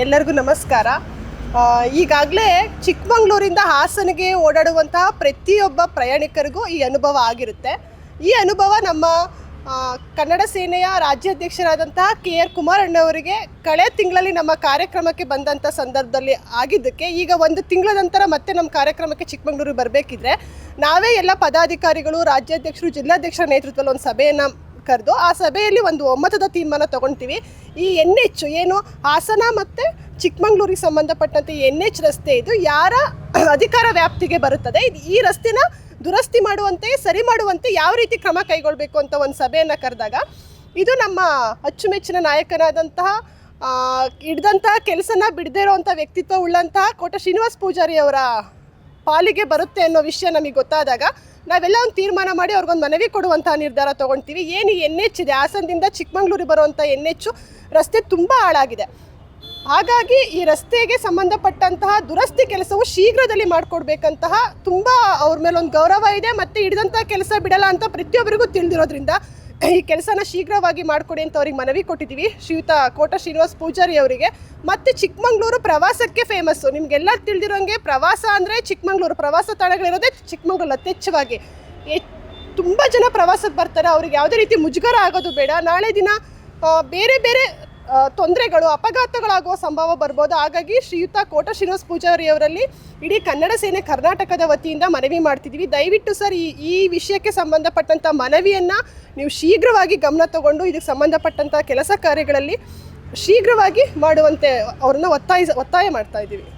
ಎಲ್ಲರಿಗೂ ನಮಸ್ಕಾರ. ಈಗಾಗಲೇ ಚಿಕ್ಕಮಗಳೂರಿಂದ ಹಾಸನಿಗೆ ಓಡಾಡುವಂತಹ ಪ್ರತಿಯೊಬ್ಬ ಪ್ರಯಾಣಿಕರಿಗೂ ಈ ಅನುಭವ ಆಗಿರುತ್ತೆ. ಈ ಅನುಭವ ನಮ್ಮ ಕನ್ನಡ ಸೇನೆಯ ರಾಜ್ಯಾಧ್ಯಕ್ಷರಾದಂತಹ KR ಕುಮಾರಣ್ಣವರಿಗೆ ಕಳೆದ ತಿಂಗಳಲ್ಲಿ ನಮ್ಮ ಕಾರ್ಯಕ್ರಮಕ್ಕೆ ಬಂದಂಥ ಸಂದರ್ಭದಲ್ಲಿ ಆಗಿದ್ದಕ್ಕೆ ಈಗ ಒಂದು ತಿಂಗಳ ನಂತರ ಮತ್ತೆ ನಮ್ಮ ಕಾರ್ಯಕ್ರಮಕ್ಕೆ ಚಿಕ್ಕಮಗಳೂರಿಗೆ ಬರಬೇಕಿದ್ರೆ ನಾವೇ ಎಲ್ಲ ಪದಾಧಿಕಾರಿಗಳು, ರಾಜ್ಯಾಧ್ಯಕ್ಷರು, ಜಿಲ್ಲಾಧ್ಯಕ್ಷರ ನೇತೃತ್ವದಲ್ಲಿ ಒಂದು ಸಭೆಯನ್ನು ಕರೆದು ಆ ಸಭೆಯಲ್ಲಿ ಒಂದು ಒಮ್ಮತದ ತೀರ್ಮಾನ ತಗೊಳ್ತೀವಿ. ಈ NH ಏನು ಹಾಸನ ಮತ್ತು ಚಿಕ್ಕಮಗಳೂರಿಗೆ ಸಂಬಂಧಪಟ್ಟಂತೆ NH ರಸ್ತೆ ಇದು ಯಾರ ಅಧಿಕಾರ ವ್ಯಾಪ್ತಿಗೆ ಬರುತ್ತದೆ, ಈ ರಸ್ತೆನ ದುರಸ್ತಿ ಮಾಡುವಂತೆ, ಸರಿ ಮಾಡುವಂತೆ ಯಾವ ರೀತಿ ಕ್ರಮ ಕೈಗೊಳ್ಳಬೇಕು ಅಂತ ಒಂದು ಸಭೆಯನ್ನು ಕರೆದಾಗ ಇದು ನಮ್ಮ ಅಚ್ಚುಮೆಚ್ಚಿನ ನಾಯಕನಾದಂತಹ ಹಿಡ್ದಂತಹ ಕೆಲಸನ ಬಿಡದೇ ಇರೋವಂಥ ವ್ಯಕ್ತಿತ್ವ ಉಳ್ಳಂತಹ ಕೋಟ ಶ್ರೀನಿವಾಸ ಪೂಜಾರಿ ಅವರ ಪಾಲಿಗೆ ಬರುತ್ತೆ ಅನ್ನೋ ವಿಷಯ ನಮಗೆ ಗೊತ್ತಾದಾಗ ನಾವೆಲ್ಲ ಒಂದು ತೀರ್ಮಾನ ಮಾಡಿ ಅವ್ರಿಗೊಂದು ಮನವಿ ಕೊಡುವಂಥ ನಿರ್ಧಾರ ತೊಗೊಳ್ತೀವಿ. ಏನು ಈ NH ಇದೆ, ಹಾಸನದಿಂದ ಚಿಕ್ಕಮಗಳೂರಿಗೆ ಬರುವಂಥ NH ರಸ್ತೆ ತುಂಬ ಹಾಳಾಗಿದೆ. ಹಾಗಾಗಿ ಈ ರಸ್ತೆಗೆ ಸಂಬಂಧಪಟ್ಟಂತಹ ದುರಸ್ತಿ ಕೆಲಸವು ಶೀಘ್ರದಲ್ಲಿ ಮಾಡಿಕೊಡ್ಬೇಕಂತಹ ತುಂಬ ಅವ್ರ ಮೇಲೆ ಒಂದು ಗೌರವ ಇದೆ ಮತ್ತು ಹಿಡಿದಂಥ ಕೆಲಸ ಬಿಡಲ್ಲ ಅಂತ ಪ್ರತಿಯೊಬ್ಬರಿಗೂ ತಿಳಿದಿರೋದ್ರಿಂದ ಈ ಕೆಲಸನ ಶೀಘ್ರವಾಗಿ ಮಾಡಿಕೊಡಿ ಅಂತ ಅವ್ರಿಗೆ ಮನವಿ ಕೊಟ್ಟಿದ್ದೀವಿ ಶ್ರೀಯುತ ಕೋಟ ಶ್ರೀನಿವಾಸ ಪೂಜಾರಿ ಅವರಿಗೆ. ಮತ್ತು ಚಿಕ್ಕಮಗಳೂರು ಪ್ರವಾಸಕ್ಕೆ ಫೇಮಸ್ಸು. ನಿಮಗೆಲ್ಲ ತಿಳಿದಿರೋಂಗೆ ಪ್ರವಾಸ ಅಂದರೆ ಚಿಕ್ಕಮಗಳೂರು ಪ್ರವಾಸ ತಾಣಗಳಿರೋದೇ ಚಿಕ್ಕಮಗಳೂರು ಯಥೇಚ್ಛವಾಗಿ. ತುಂಬ ಜನ ಪ್ರವಾಸಕ್ಕೆ ಬರ್ತಾರೆ. ಅವ್ರಿಗೆ ಯಾವುದೇ ರೀತಿ ಮುಜುಗರ ಆಗೋದು ಬೇಡ. ನಾಳೆ ದಿನ ಬೇರೆ ಬೇರೆ ತೊಂದರೆಗಳು, ಅಪಘಾತಗಳಾಗುವ ಸಂಭವ ಬರ್ಬೋದು. ಹಾಗಾಗಿ ಶ್ರೀಯುತ ಕೋಟ ಶ್ರೀನಿವಾಸ ಪೂಜಾರಿ ಅವರಲ್ಲಿ ಇಡೀ ಕನ್ನಡ ಸೇನೆ ಕರ್ನಾಟಕದ ವತಿಯಿಂದ ಮನವಿ ಮಾಡ್ತಿದ್ದೀವಿ. ದಯವಿಟ್ಟು ಸರ್ ಈ ವಿಷಯಕ್ಕೆ ಸಂಬಂಧಪಟ್ಟಂಥ ಮನವಿಯನ್ನು ನೀವು ಶೀಘ್ರವಾಗಿ ಗಮನ ತಗೊಂಡು ಇದಕ್ಕೆ ಸಂಬಂಧಪಟ್ಟಂಥ ಕೆಲಸ ಕಾರ್ಯಗಳಲ್ಲಿ ಶೀಘ್ರವಾಗಿ ಮಾಡುವಂತೆ ಅವ್ರನ್ನ ಒತ್ತಾಯ ಮಾಡ್ತಾ ಇದ್ದೀವಿ.